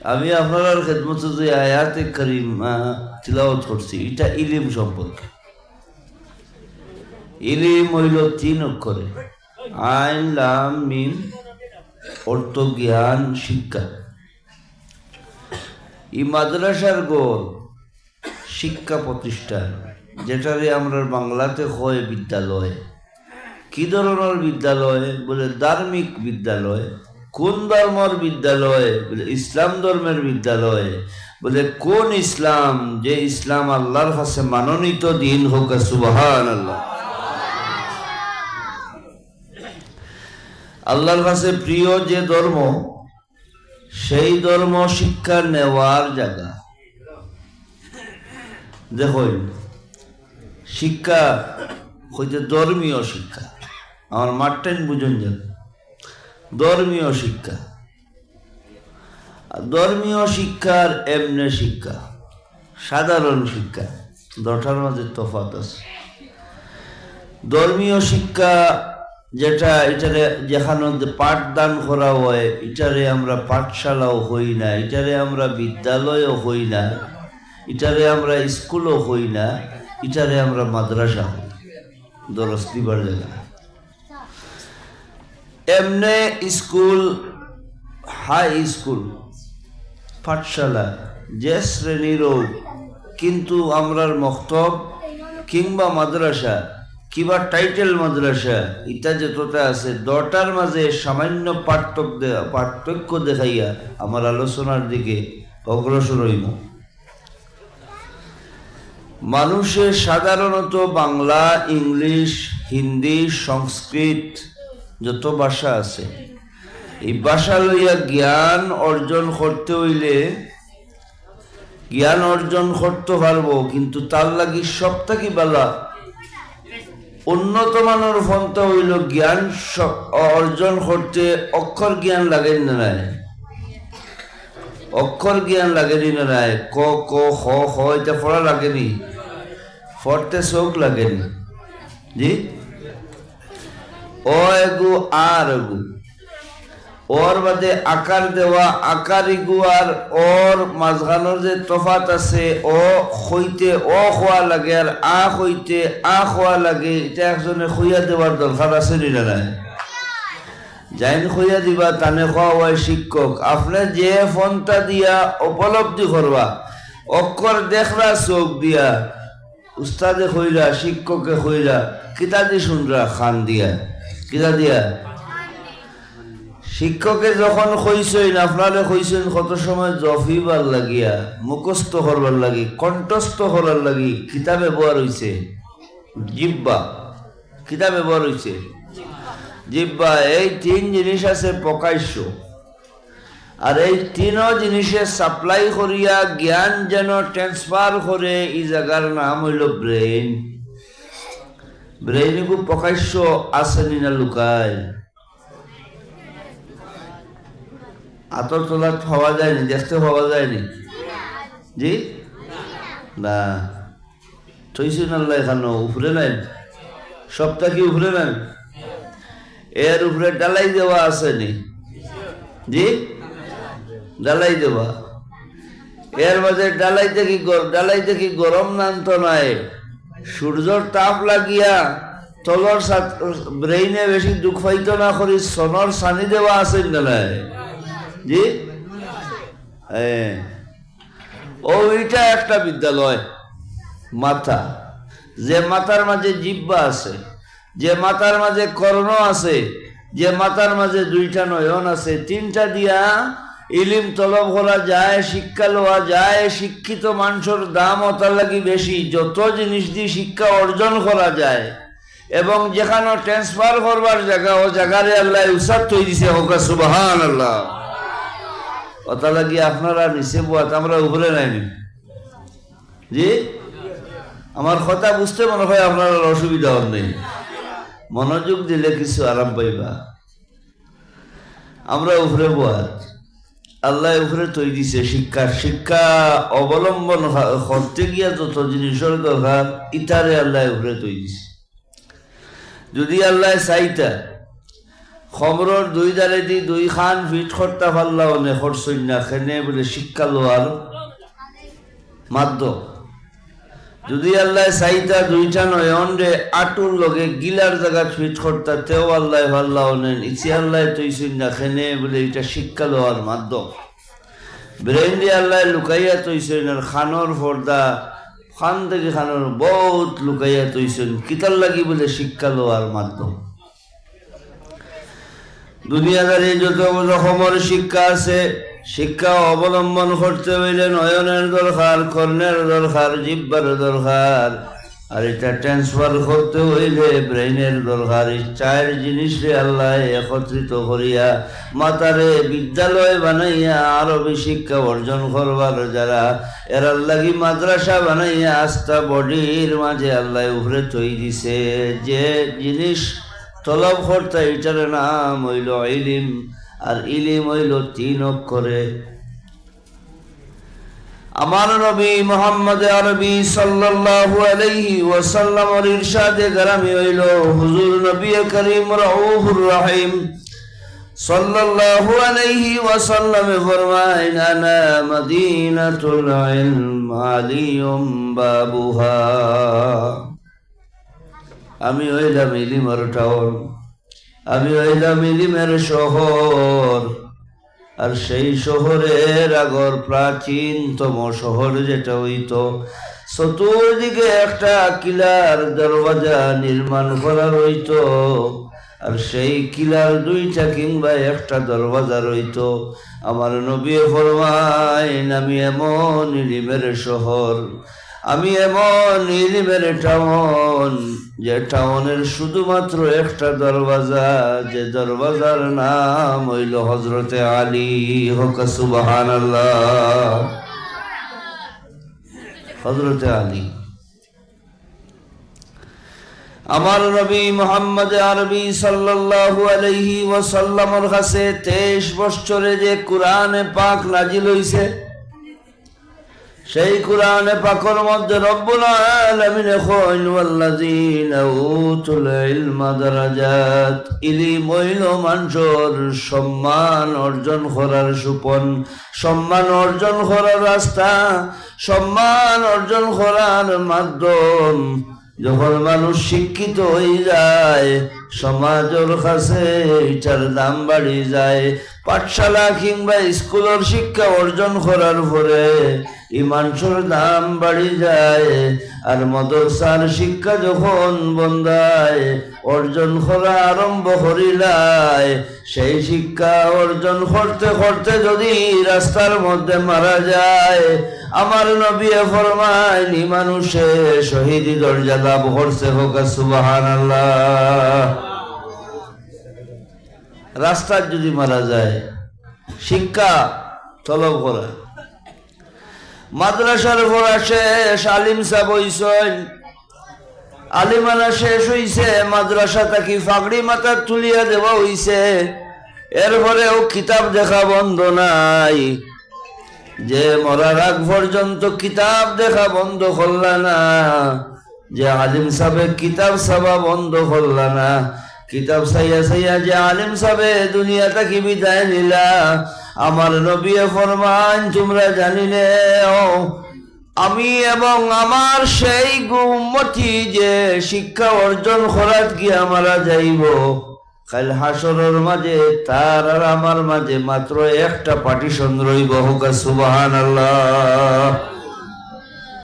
আমি আপনার খেদমতে যে আয়াতে কারিমা তিলাওয়াত করছি এটা ইলিম সম্পর্কে। ইলিম হইল 3 অক্ষরে, আইন লাম মিম, অর্থ জ্ঞান শিক্ষা। এই মাদ্রাসার গোল শিক্ষা প্রতিষ্ঠান, যেটারে আমরা বাংলাতে হয় বিদ্যালয়। কি ধরনের বিদ্যালয়? বলে ধার্মিক বিদ্যালয়। কোন ধর্মের বিদ্যালয়? বলে ইসলাম ধর্মের বিদ্যালয়। বলে কোন ইসলাম? যে ইসলাম আল্লাহর কাছে মনোনীত দিন হোক, সুবহানাল্লাহ। আল্লাহর কাছে প্রিয় যে ধর্ম, সেই ধর্ম শিক্ষা নেওয়ার জায়গা। দেখুন, শিক্ষা হইতে ধর্মীয় শিক্ষা। আমার মারটেন বুঝুন যান, ধর্মীয় শিক্ষা। ধর্মীয় শিক্ষার এমনে শিক্ষা, সাধারণ শিক্ষা, দুটার মাঝে তফাৎ আছে। ধর্মীয় শিক্ষা যেটা, এটারে যেখানে পাঠদান করা হয়, এটারে আমরা পাঠশালাও হই না, এটারে আমরা বিদ্যালয়ও হই না, এটারে আমরা স্কুলও হই না, এটারে আমরা মাদ্রাসা হই, দরস দিবার জায়গা। এমনে স্কুল, হাই স্কুল, পাঠশালা যে শ্রেণীরও, কিন্তু আমরার মক্তব কিংবা মাদ্রাসা কিংবা টাইটেল মাদ্রাসা ইটা যতটা আছে, দটার মাঝে সামান্য পার্থক্য দেখাইয়া আমার আলোচনার দিকে অগ্রসর হইব। মানুষের সাধারণত বাংলা, ইংলিশ, হিন্দি, সংস্কৃত যত ভাষা আছে, এই ভাষা লইয়া জ্ঞান অর্জন করতে হইলে জ্ঞান অর্জন করতে পারবো, কিন্তু তার লাগি সবথেকে বালা উন্নত মানের পন্থা হইল জ্ঞান অর্জন করতে অক্ষর জ্ঞান লাগে না নাই? অক্ষর জ্ঞান লাগেনি না নাই? ক ক খ খ এটা পড়া লাগেনি? পড়তে চোখ লাগেনি? জি, অ এগু আর এগু, ওর বাদে আকার দেওয়া, আকার ইগু আর ওর মাঝখানোর যে তফাত আছে, ও হইতে ও খোয়া লাগে আর আ হইতে আ খোয়া লাগে, এটা একজনে খুইয়া দেওয়ার দরকার আছে না নাই? যাইন খুইয়া দিবা তানে খোয়া হয় শিক্ষক। আপনার যে ফোনটা দিয়া উপলব্ধি করবা, অক্ষর দেখরা চোখ দিয়া, উস্তাদে কইরা, শিক্ষকে কইরা, কিতা দি শুনরা? খান দিয়া। কিতা দিয়া? শিক্ষকে যখন কইছেন, আপনারে কইছেন কত সময় জফিবার লাগিয়া, মুখস্থ করবার লাগি, কণ্ঠস্থ করার লাগি কিতাব ব্যবহার হইছে জিব্বা। কিতাব ব্যবহার হইছে জিব্বা। এই 3 জিনিস আছে প্রকাশ্য, আর এই 3 জিনিসের সাপ্লাই করিয়া জ্ঞান যেন ট্রান্সফার করে, এই জায়গার নাম হইল ব্রেইন। ব্রেইন খুব প্রকাশ্য আসেনি না লুকায়? আতর তোলা পাওয়া যায়নি, দেখতে পাওয়া যায়নি? জি না, থইছেন আল্লাহ এখানে উপরে নেন, সবটা কি উপরে নেন? এর উপরে ডালাই দেওয়া আসেনি? জি, ডালাই দেওয়া। এর মাঝে ডালাইতে কি গরম নান্ত নাই? সূর্যর তাপ লাগিয়া তলর ব্রেইনে বেশি দুঃখ পাইতো না করি সোনর সানি দেওয়া আছেন না নাই? জি, ওইটা একটা বিদ্যালয়। মাথা, যে মাথার মাঝে জিহ্বা আছে, যে মাথার মাঝে কর্ণ আছে, যে মাথার মাঝে 2টা নয়ন আছে, 3টা দিয়া ইলিম তলব করা যায়, শিক্ষা লওয়া যায়। শিক্ষিত মানুষের দাম ওটার লাগি বেশি, যত জিনিস দিয়ে শিক্ষা অর্জন করা যায় এবং যেখানে ট্রান্সফার করবার জায়গা, ও জায়গারে আল্লাহ উসাদ তৈরি দিছে, হোক সুবহানাল্লাহ। ওটা লাগি আপনারা নিচে বুয়াত, আমরা উপরে নাইনি। জি, আমার কথা বুঝতে মনে হয় আপনার অসুবিধা নেই, মনোযোগ দিলে কিছু আরাম পাইবা। আমরা উপরে বুয়াত, আল্লাহ উপরে তৈরি দিছে শিক্ষা অবলম্বন করতে গিয়া যত জিনিসের দরকার, ইটারে আল্লাহ উপরে তৈরি দিছে। যদি আল্লাহ চাইতা খবরের দুই দালে দি দুই খান ফিট করতে পারলাও নে করছই না খেনে বলে শিক্ষা লোয়ার মাধ্যম যদি আল্লাহ চাইতা দুইটা নয়ন রে আটুর লগে গিলার জায়গা ফিট করতা তেও আল্লাহ ভাল্লাও নেন ইচ্ছি আল্লাহ তৈছই না খেনে বলে এটা শিক্ষা লোয়ার মাধ্যম ব্রেন দিয়ে আল্লাহ লুকাইয়া তৈছই না খানোর পর্দা খান থেকে খানোর বহুত লুকাইয়া তৈছেন কিতার লাগি বলে শিক্ষা লোয়ার মাধ্যম দুনিয়াদারি যত রকমের শিক্ষা আছে শিক্ষা অবলম্বন করতে হইলে নয়নের দরকার কর্ণের দরকার জিহ্বার দরকার আর এটা ট্রান্সফার করতে হইলে ব্রেইনের দরকার এই চার জিনিস রে আল্লাহ একত্রিত করিয়া মাতারে বিদ্যালয় বানাইয়া আরবি শিক্ষা অর্জন করবার যারা এরার লাগি মাদ্রাসা বানাইয়া আস্থা বডির মাঝে আল্লাহ উপরে তৈরি দিছে যে জিনিস তলব করতে এটার নাম হইল ইলিম আর ইলিম হইল 3 অক্ষরে আমার নবী মুহাম্মদ আরবি সাল্লাল্লাহু আলাইহি ওয়াসাল্লামের ইরশাদে গ্রামী হইল হুজুর নবী করিম রাউফুর রহিম সাল্লাল্লাহু আলাইহি ওয়াসাল্লাম ফরমায়েন আনা মদিনাতুল ইলম আলিয়ুম বাবুহা আমি হইলাম ইলিমের টাউন আমি হইলাম ইলিমের শহর আর সেই শহরের আগর প্রাচীনতম শহর যেটা হইতো চতুর্দিকে একটা কিলার দরওয়াজা নির্মাণ করা রইতো আর সেই কিলার 2টা কিংবা একটা দরওয়াজা রইতো আমার নবী ফরমায়েন আমি এমন ইলিমের শহর আমি এমন ইলিমের টাউন যে টাউনের শুধুমাত্র একটা দরওয়াজা যে দরওয়াজার নাম হইল হযরতে আলী হোক সুবহানাল্লাহ হযরতে আলী আমার নবী মুহাম্মদ আরবি সাল্লাল্লাহু আলাইহি ওয়াসাল্লামের কাছে 23 বছরে যে কোরআনে পাক নাজিল হইছে সেই কোরআনে পাকের মধ্যে রব্বুল আলামিন কইন ওয়াল্লাযিনা উতুল ইলমা দারাজাত ইলম হইল মানুষের সম্মান অর্জন করার সুপন সম্মান অর্জন করার রাস্তা সম্মান অর্জন করার মাধ্যম যখন মানুষ শিক্ষিত হয়ে যায় সমাজের কাছে এটার দাম বাড়ি যায় পাঠশালা কিংবা স্কুলের শিক্ষা অর্জন করার পরে এই মানুষের দাম বাড়ি যায় আর মাদ্রাসার শিক্ষা যখন বন্ধায় অর্জন করা আরম্ভ করিলায় সেই শিক্ষা অর্জন করতে করতে যদি রাস্তার মধ্যে মারা যায় আমার নবী ফরমায়েন মানুষে শহীদি দরজা লাভ করছে হোক সুবহানাল্লাহ রাস্তায় যদি মারা যায় শিক্ষা তলব করা মাদ্রাসার পড়া শেষ আলিম সাহেব হইছেন আলিমানা শেষ হইছে মাদ্রাসা থাকি ফাগড়ি মাথা তুলিয়া দেওয়া হইছে এরপরেও কিতাব দেখা বন্ধ নাই যে মরার আগ পর্যন্ত কিতাব দেখা বন্ধ করলা না যে আলিম সাহেব কিতাব সাবা বন্ধ করলা না কিতাব সাইয়া সাইয়া যে আলিম সাহেব দুনিয়া থেকে বিদায় নিলা আমার নবী ফরমান তোমরা জানিলে আমি এবং আমার সেই উম্মতি যে শিক্ষা অর্জন করাত গিয়া মারা যাইব কাল হাসরের মাঝে তার আর আমার মাঝে মাত্র একটা পার্টিশন রইব হোক সুবহানাল্লাহ